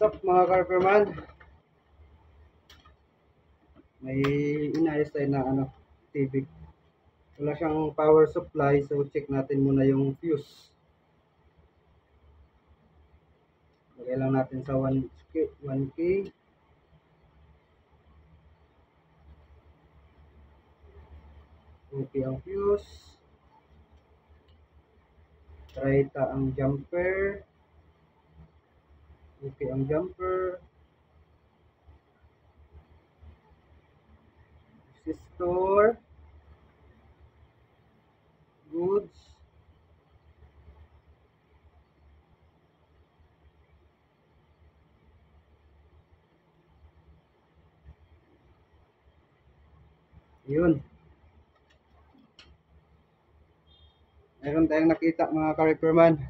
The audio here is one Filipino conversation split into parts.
What's up mga Carperman? May inayos tayo na TV. Wala siyang power supply, so check natin muna yung fuse. Lagay lang natin sa 1K. Okay ang fuse. Try ang jumper. Okay ang jumper. Resistor. Goods. Yun. Meron tayong nakita mga Carperman.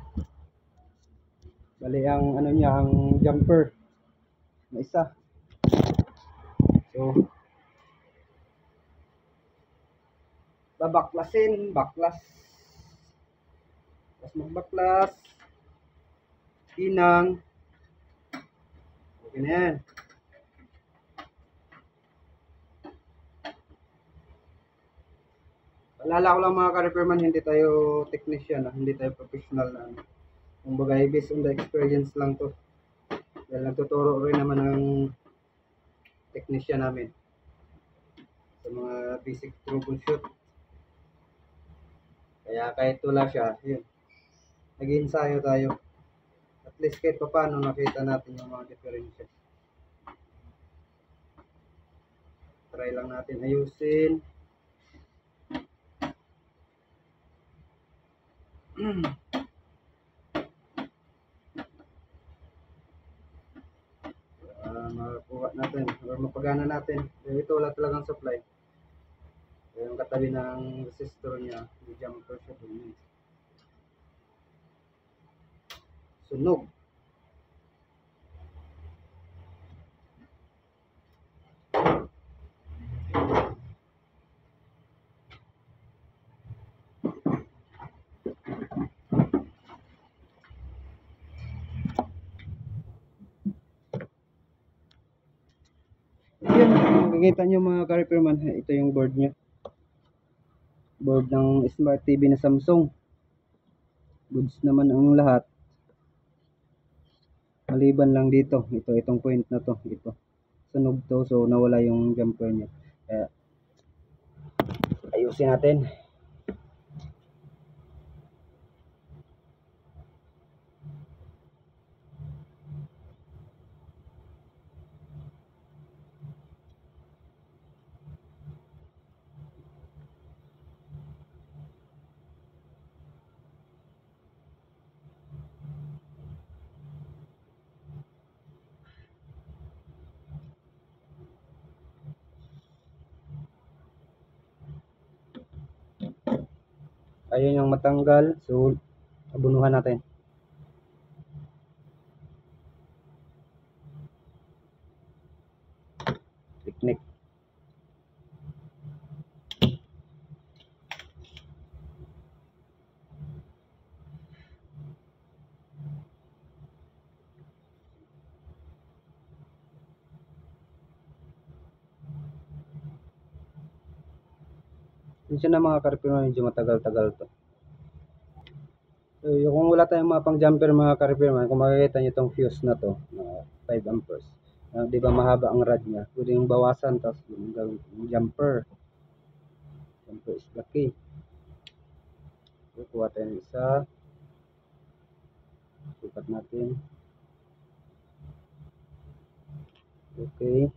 Bali ang niya, ang jumper na isa. So babaklasin, baklas. Tapos magbaklas. Inang. Okay na yan. Paalala ko lang mga ka-repairman, hindi tayo technician, hindi tayo professional na. Kumbaga, based on the experience lang to. Dahil nagtuturo rin naman ng technician namin sa mga basic troubleshoot. Kaya kahit wala siya, yun. Nag-iinsayo tayo. At least kahit pa paano nakita natin yung mga differences. Try lang natin ayusin. Makuha natin or mapagana natin. Ito wala talagang supply. Yung katabi ng resistor niya, may jumper siya doon. Sunog. Yan, makikita nyo mga ka-repairman, ito yung board nya. Board ng Smart TV na Samsung. Goods naman ang lahat. Maliban lang dito, itong point na to, ito. Sunog to, so nawala yung jumper nya. Kaya, ayusin natin. Ayun yung matanggal, so abunuhan natin. Teknik. Minsan na mga ka-repairman, medyo matagal-tagal to. So, kung wala tayong mga pang jumper mga ka-repairman, kung makikita nyo itong fuse na to, na 5 amperes. Di ba mahaba ang rod niya? Pwede yung bawasan, tapos yung jumper. Jumper is the key. Kukuha tayo ng isa. Sukat natin. Okay.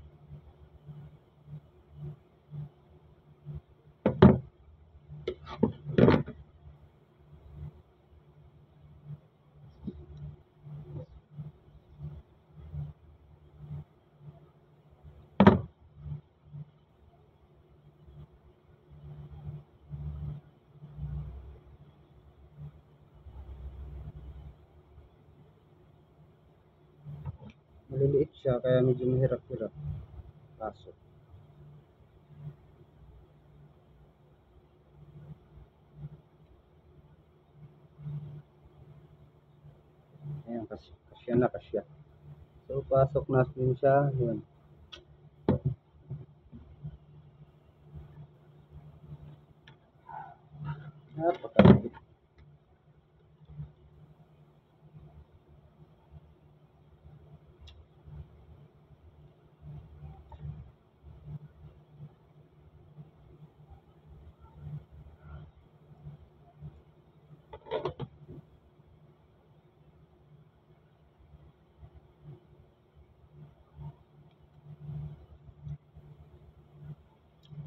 Maliliit siya, kaya medyo mahirap-hirap. Kaso. Ayan, kasya na kasya. So, pasok na din siya. Yun. Napakagit.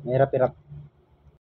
Mahirap-hirap